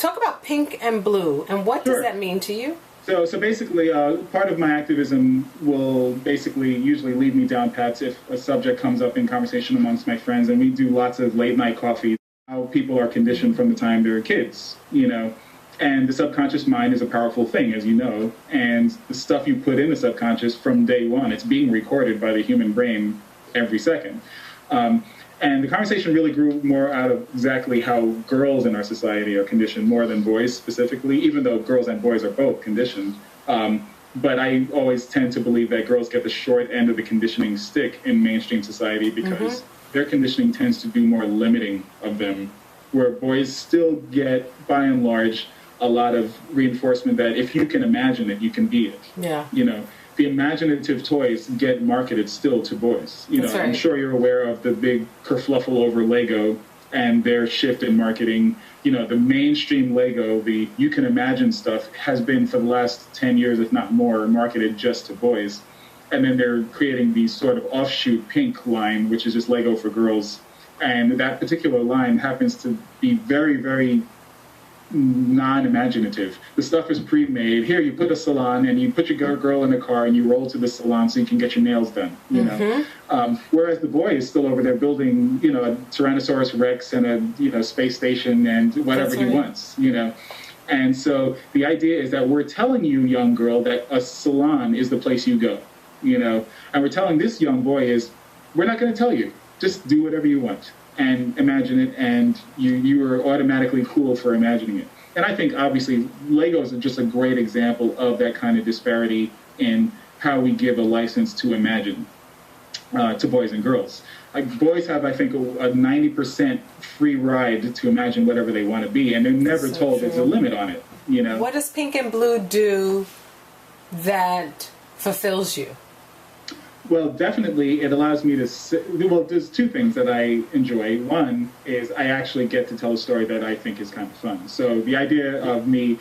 talk about pink and blue, and what does Sure. that mean to you? So basically, part of my activism will basically usually lead me down paths if a subject comes up in conversation amongst my friends, and we do lots of late night coffee. How people are conditioned from the time they're kids, and the subconscious mind is a powerful thing, as you know, and the stuff you put in the subconscious from day one, it's being recorded by the human brain every second. And the conversation really grew more out of exactly how girls in our society are conditioned more than boys specifically, even though girls and boys are both conditioned. But I always tend to believe that girls get the short end of the conditioning stick in mainstream society because their conditioning tends to do more limiting of them, where boys still get, by and large, a lot of reinforcement that if you can imagine it, you can be it. Yeah. The imaginative toys get marketed still to boys. That's right. I'm sure you're aware of the big kerfluffle over Leggo and their shift in marketing. The mainstream Leggo, the you can imagine stuff, has been for the last 10 years, if not more, marketed just to boys. And then they're creating these sort of offshoot pink line, which is just Leggo for girls. And that particular line happens to be very, very non-imaginative. The stuff is pre-made. Here, you put a salon and you put your girl in a car and you roll to the salon so you can get your nails done. Whereas the boy is still over there building, a Tyrannosaurus Rex and a space station and whatever he wants. And so the idea is that we're telling you, young girl, that a salon is the place you go. And we're telling this young boy is, we're not going to tell you. Just do whatever you want and imagine it, and you are automatically cool for imagining it. And I think, obviously, Legos are just a great example of that kind of disparity in how we give a license to imagine to boys and girls. Like, boys have, I think, a 90% free ride to imagine whatever they want to be, and they're never told there's a limit on it. What does pink and blue do that fulfills you? Well, definitely it allows me to, there's two things that I enjoy. One is I actually get to tell a story that I think is kind of fun. So the idea of me,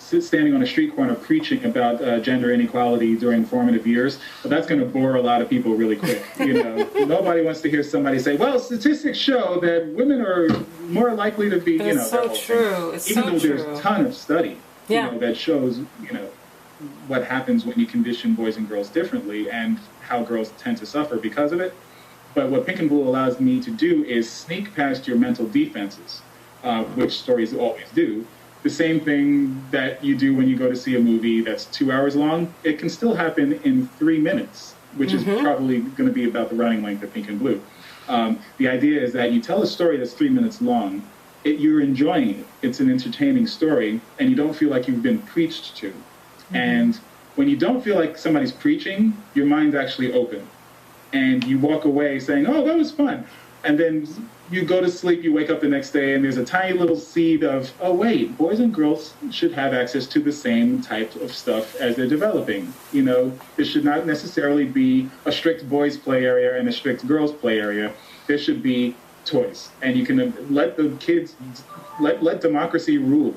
standing on a street corner preaching about gender inequality during formative years, well, that's going to bore a lot of people really quick. Nobody wants to hear somebody say, well, statistics show that women are more likely to be, It's so true. It's even so though true. there's a ton of study, that shows, what happens when you condition boys and girls differently and how girls tend to suffer because of it. But what Pink and Blue allows me to do is sneak past your mental defenses, which stories always do. The same thing that you do when you go to see a movie that's 2 hours long, it can still happen in 3 minutes, which is probably going to be about the running length of Pink and Blue. The idea is that you tell a story that's 3 minutes long, you're enjoying it. It's an entertaining story, and you don't feel like you've been preached to. And when you don't feel like somebody's preaching, your mind's actually open. And you walk away saying, oh, that was fun. And then you go to sleep, you wake up the next day, and there's a tiny little seed of, oh, wait, boys and girls should have access to the same type of stuff as they're developing. There should not necessarily be a strict boys' play area and a strict girls' play area. There should be toys. And you can let the kids, let democracy rule.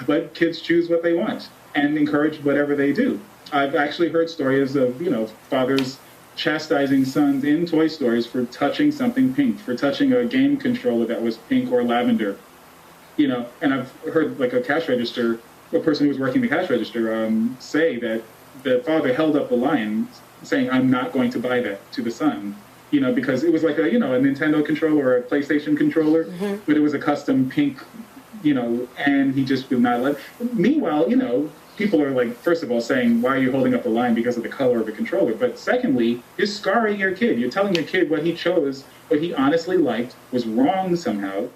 Let kids choose what they want and encourage whatever they do. I've actually heard stories of, fathers chastising sons in toy stores for touching something pink, for touching a game controller that was pink or lavender. And I've heard like a person who was working the cash register, say that the father held up the line saying, I'm not going to buy that to the son. Because it was like a Nintendo controller or a PlayStation controller, but it was a custom pink, and he just would not let. Meanwhile, people are like, first of all, saying, why are you holding up the line because of the color of the controller? But secondly, you're scarring your kid. You're telling your kid what he chose, what he honestly liked, was wrong somehow.